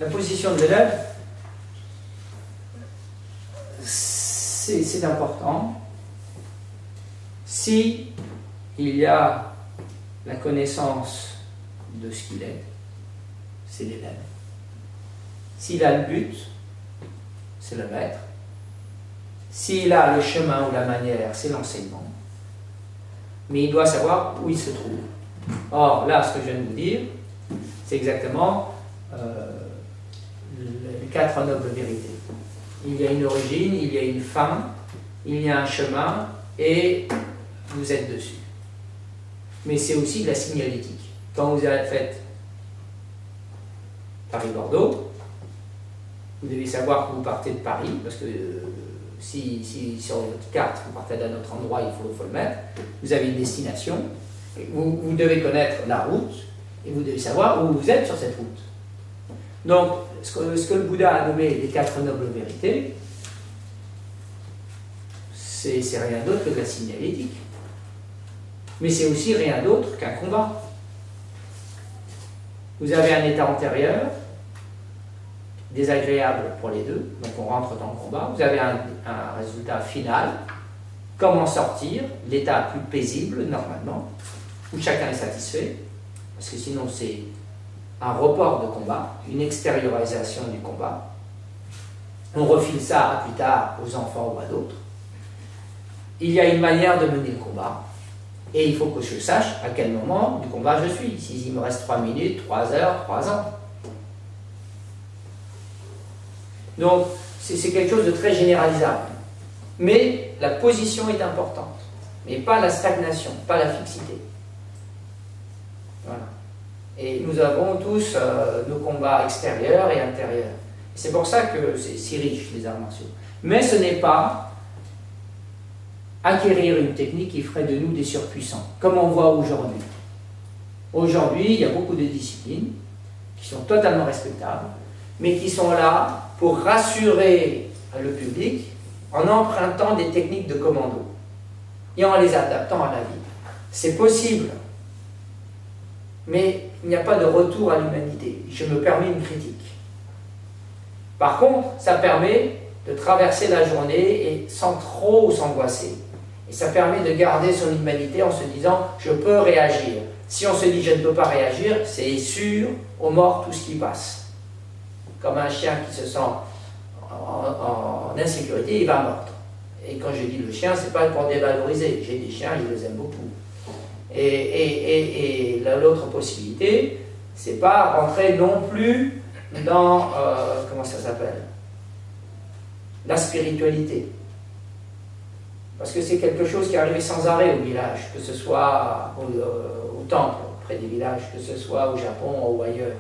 La position de l'élève, c'est important. Si il y a la connaissance de ce qu'il est, c'est l'élève. S'il a le but, c'est le maître. S'il a le chemin ou la manière, c'est l'enseignement. Mais il doit savoir où il se trouve. Or, là, ce que je viens de vous dire, c'est exactement les 4 nobles vérités. Il y a une origine, il y a une fin, il y a un chemin, et vous êtes dessus. Mais c'est aussi de la signalétique. Quand vous avez fait Paris-Bordeaux, vous devez savoir que vous partez de Paris, parce que si sur votre carte vous partez d'un autre endroit, il faut le mettre. Vous avez une destination, vous devez connaître la route, et vous devez savoir où vous êtes sur cette route. Donc, ce que le Bouddha a nommé les 4 nobles vérités, c'est rien d'autre que de la signalétique. Mais c'est aussi rien d'autre qu'un combat. Vous avez un état antérieur, désagréable pour les deux, donc on rentre dans le combat. Vous avez un résultat final, comment sortir, l'état plus paisible normalement, où chacun est satisfait, parce que sinon c'est un report de combat, une extériorisation du combat. On refile ça à plus tard aux enfants ou à d'autres. Il y a une manière de mener le combat, et il faut que je sache à quel moment du combat je suis. S'il me reste 3 minutes, 3 heures, 3 ans. Donc, c'est quelque chose de très généralisable. Mais la position est importante, mais pas la stagnation, pas la fixité. Voilà. Et nous avons tous nos combats extérieurs et intérieurs. C'est pour ça que c'est si riche, les arts martiaux. Mais ce n'est pas acquérir une technique qui ferait de nous des surpuissants, comme on voit aujourd'hui. Aujourd'hui, il y a beaucoup de disciplines qui sont totalement respectables, mais qui sont là pour rassurer le public en empruntant des techniques de commando et en les adaptant à la vie. C'est possible, mais il n'y a pas de retour à l'humanité. Je me permets une critique. Par contre, ça permet de traverser la journée et sans trop s'angoisser. Et ça permet de garder son humanité en se disant « je peux réagir ». Si on se dit « je ne peux pas réagir », c'est sûr, on mord tout ce qui passe. Comme un chien qui se sent en insécurité, il va mordre. Et quand je dis le chien, ce n'est pas pour dévaloriser. J'ai des chiens, je les aime beaucoup. Et l'autre possibilité, c'est pas rentrer non plus dans, comment ça s'appelle, la spiritualité. Parce que c'est quelque chose qui est arrivé sans arrêt au village, que ce soit au temple, près des villages, que ce soit au Japon ou ailleurs,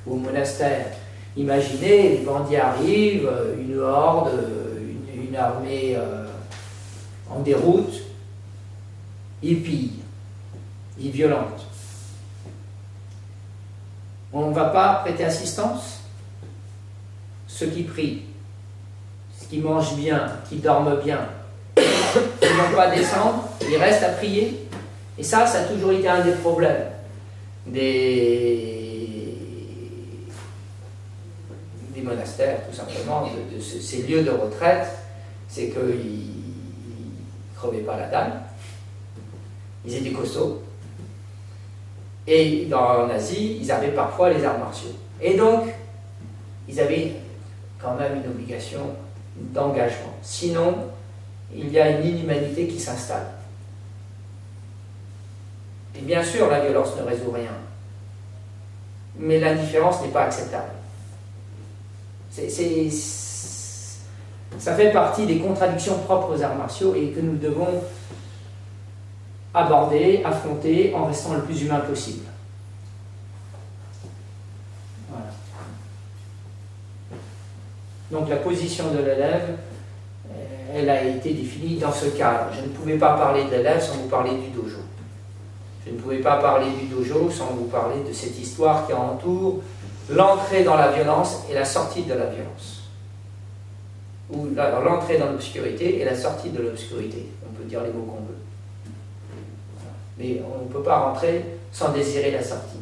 ou au monastère. Imaginez, les bandits arrivent, une horde, une armée en déroute, ils pillent, ils violentent. On ne va pas prêter assistance. Ceux qui prient, ceux qui mangent bien, qui dorment bien, ils ne vont pas descendre, ils restent à prier. Et ça a toujours été un des problèmes des monastères, tout simplement, de ces lieux de retraite, c'est qu'ils ne crevaient pas la dalle, ils étaient costauds, et en Asie, ils avaient parfois les arts martiaux. Et donc, ils avaient quand même une obligation d'engagement. Sinon, il y a une inhumanité qui s'installe. Et bien sûr, la violence ne résout rien. Mais l'indifférence n'est pas acceptable. Ça fait partie des contradictions propres aux arts martiaux et que nous devons aborder, affronter en restant le plus humain possible. Voilà. Donc la position de l'élève, elle a été définie dans ce cadre. Je ne pouvais pas parler de l'élève sans vous parler du dojo. Je ne pouvais pas parler du dojo sans vous parler de cette histoire qui entoure l'entrée dans la violence et la sortie de la violence. Ou l'entrée dans l'obscurité et la sortie de l'obscurité. On peut dire les mots qu'on veut. Mais on ne peut pas rentrer sans désirer la sortie.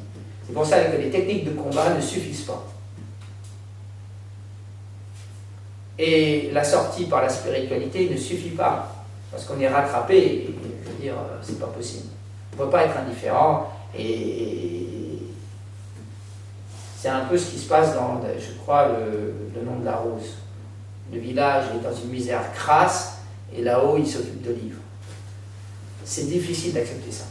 C'est pour ça que les techniques de combat ne suffisent pas. Et la sortie par la spiritualité ne suffit pas. Parce qu'on est rattrapé, et, je veux dire, c'est pas possible. On ne peut pas être indifférent, et c'est un peu ce qui se passe dans, je crois, le nom de la rose. Le village est dans une misère crasse, et là-haut, il s'occupe de livres. C'est difficile d'accepter ça.